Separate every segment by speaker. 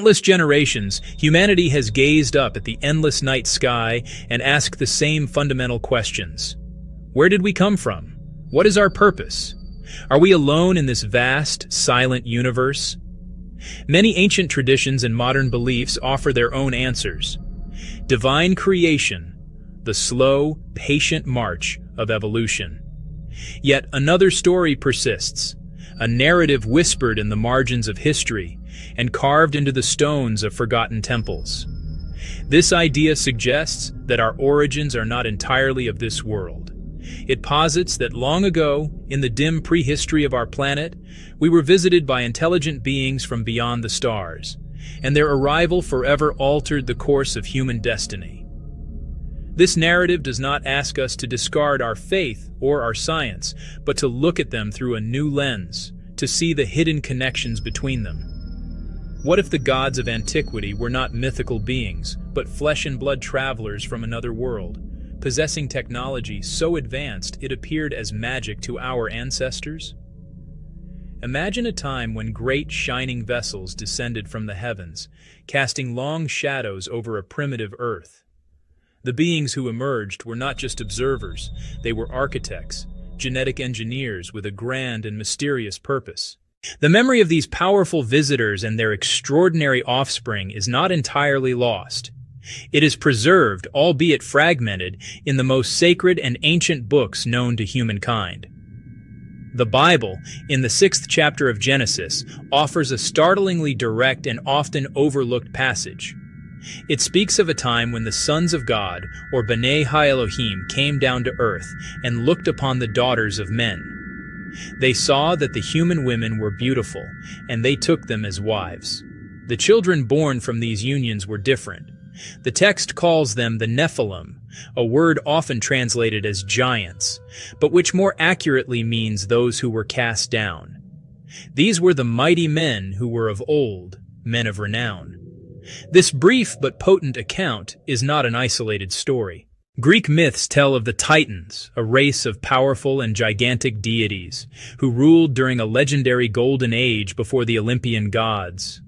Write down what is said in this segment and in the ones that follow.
Speaker 1: countless generations, humanity has gazed up at the endless night sky and asked the same fundamental questions. Where did we come from? What is our purpose? Are we alone in this vast, silent universe? Many ancient traditions and modern beliefs offer their own answers. Divine creation, the slow, patient march of evolution. Yet another story persists, a narrative whispered in the margins of history and carved into the stones of forgotten temples. This idea suggests that our origins are not entirely of this world. It posits that long ago, in the dim prehistory of our planet, we were visited by intelligent beings from beyond the stars, and their arrival forever altered the course of human destiny. This narrative does not ask us to discard our faith or our science, but to look at them through a new lens, to see the hidden connections between them. What if the gods of antiquity were not mythical beings, but flesh and blood travelers from another world, possessing technology so advanced it appeared as magic to our ancestors? Imagine a time when great shining vessels descended from the heavens, casting long shadows over a primitive Earth. The beings who emerged were not just observers, they were architects, genetic engineers with a grand and mysterious purpose. The memory of these powerful visitors and their extraordinary offspring is not entirely lost. It is preserved, albeit fragmented, in the most sacred and ancient books known to humankind. The Bible, in the 6th chapter of Genesis, offers a startlingly direct and often overlooked passage. It speaks of a time when the sons of God, or B'nai Ha-Elohim, came down to earth and looked upon the daughters of men. They saw that the human women were beautiful, and they took them as wives. The children born from these unions were different. The text calls them the Nephilim, a word often translated as giants, but which more accurately means those who were cast down. These were the mighty men who were of old, men of renown. This brief but potent account is not an isolated story. Greek myths tell of the Titans, a race of powerful and gigantic deities, who ruled during a legendary golden age before the Olympian gods.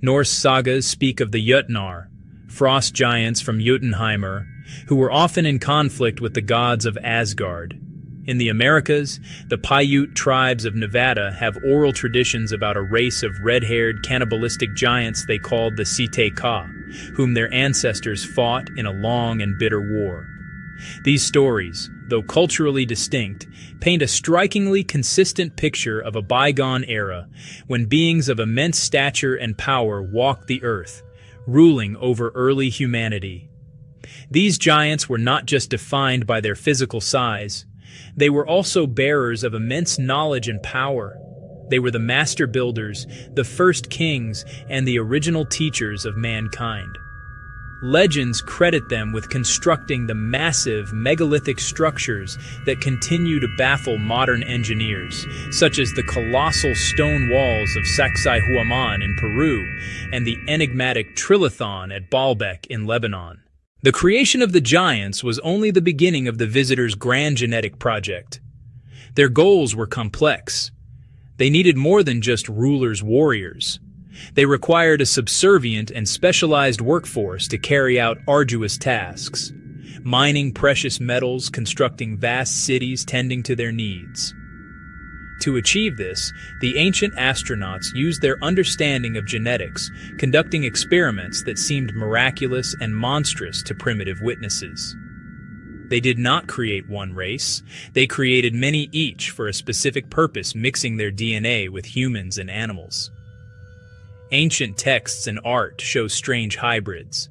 Speaker 1: Norse sagas speak of the Jötnar, frost giants from Jotunheimr, who were often in conflict with the gods of Asgard. In the Americas, the Paiute tribes of Nevada have oral traditions about a race of red-haired cannibalistic giants they called the Site-Ka, whom their ancestors fought in a long and bitter war. These stories, though culturally distinct, paint a strikingly consistent picture of a bygone era when beings of immense stature and power walked the earth, ruling over early humanity. These giants were not just defined by their physical size. They were also bearers of immense knowledge and power. They were the master builders, the first kings, and the original teachers of mankind. Legends credit them with constructing the massive, megalithic structures that continue to baffle modern engineers, such as the colossal stone walls of Sacsayhuaman in Peru and the enigmatic Trilithon at Baalbek in Lebanon. The creation of the giants was only the beginning of the visitors' grand genetic project. Their goals were complex. They needed more than just rulers' warriors. They required a subservient and specialized workforce to carry out arduous tasks, mining precious metals, constructing vast cities, tending to their needs. To achieve this, the ancient astronauts used their understanding of genetics, conducting experiments that seemed miraculous and monstrous to primitive witnesses. They did not create one race. They created many each for a specific purpose, mixing their DNA with humans and animals. Ancient texts and art show strange hybrids.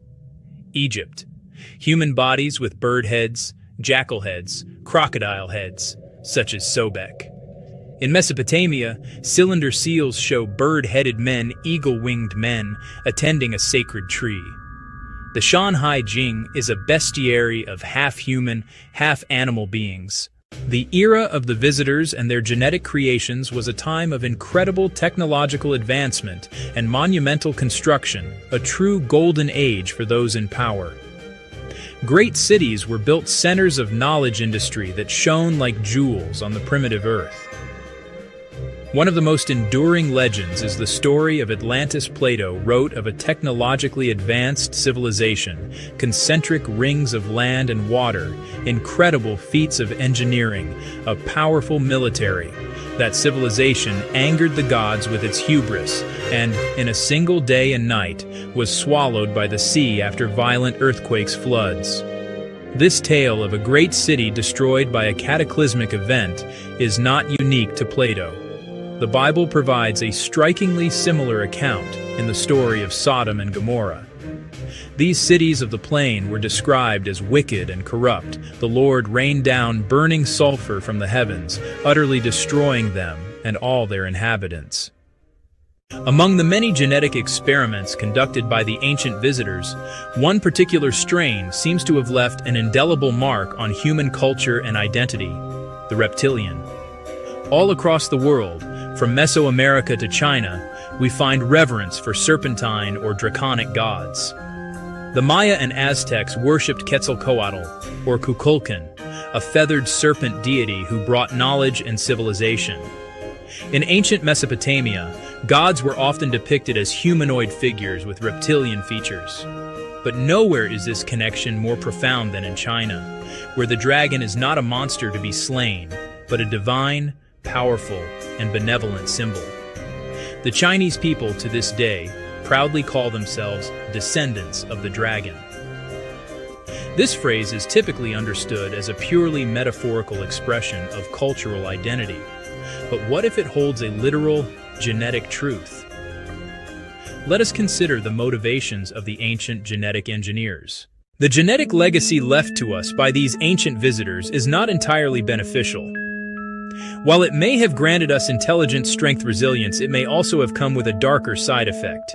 Speaker 1: Egypt. Human bodies with bird heads, jackal heads, crocodile heads, such as Sobek. In Mesopotamia, cylinder seals show bird-headed men, eagle-winged men, attending a sacred tree. The Shanhai Jing is a bestiary of half-human, half-animal beings. The era of the visitors and their genetic creations was a time of incredible technological advancement and monumental construction, a true golden age for those in power. Great cities were built centers of knowledge industry that shone like jewels on the primitive earth. One of the most enduring legends is the story of Atlantis. Plato wrote of a technologically advanced civilization, concentric rings of land and water, incredible feats of engineering, a powerful military. That civilization angered the gods with its hubris, and, in a single day and night, was swallowed by the sea after violent earthquakes, floods. This tale of a great city destroyed by a cataclysmic event is not unique to Plato. The Bible provides a strikingly similar account in the story of Sodom and Gomorrah. These cities of the plain were described as wicked and corrupt. The Lord rained down burning sulfur from the heavens, utterly destroying them and all their inhabitants. Among the many genetic experiments conducted by the ancient visitors, one particular strain seems to have left an indelible mark on human culture and identity: the reptilian. All across the world, from Mesoamerica to China, we find reverence for serpentine or draconic gods. The Maya and Aztecs worshipped Quetzalcoatl, or Kukulkan, a feathered serpent deity who brought knowledge and civilization. In ancient Mesopotamia, gods were often depicted as humanoid figures with reptilian features. But nowhere is this connection more profound than in China, where the dragon is not a monster to be slain, but a divine, powerful, and benevolent symbol. The Chinese people to this day proudly call themselves descendants of the dragon. This phrase is typically understood as a purely metaphorical expression of cultural identity. But what if it holds a literal, genetic truth? Let us consider the motivations of the ancient genetic engineers. The genetic legacy left to us by these ancient visitors is not entirely beneficial. While it may have granted us intelligence, strength, resilience, it may also have come with a darker side effect.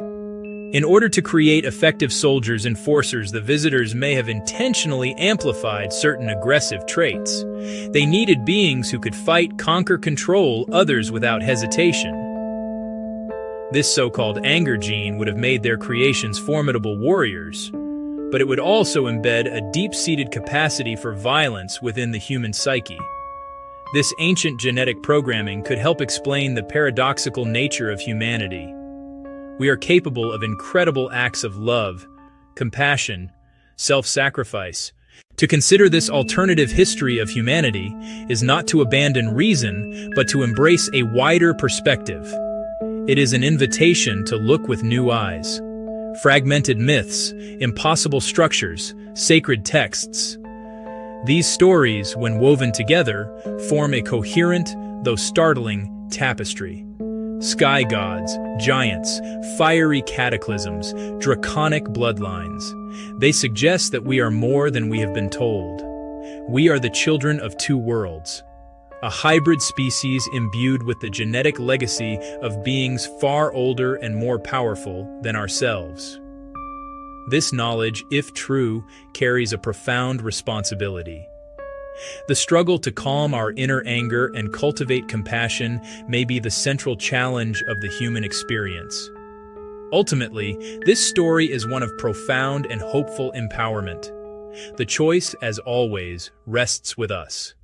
Speaker 1: In order to create effective soldiers and enforcers, the visitors may have intentionally amplified certain aggressive traits. They needed beings who could fight, conquer, control others without hesitation. This so-called anger gene would have made their creations formidable warriors, but it would also embed a deep-seated capacity for violence within the human psyche. This ancient genetic programming could help explain the paradoxical nature of humanity. We are capable of incredible acts of love, compassion, self-sacrifice. To consider this alternative history of humanity is not to abandon reason, but to embrace a wider perspective. It is an invitation to look with new eyes. Fragmented myths, impossible structures, sacred texts. These stories, when woven together, form a coherent, though startling, tapestry. Sky gods, giants, fiery cataclysms, draconic bloodlines. They suggest that we are more than we have been told. We are the children of two worlds, a hybrid species imbued with the genetic legacy of beings far older and more powerful than ourselves. This knowledge, if true, carries a profound responsibility. The struggle to calm our inner anger and cultivate compassion may be the central challenge of the human experience. Ultimately, this story is one of profound and hopeful empowerment. The choice, as always, rests with us.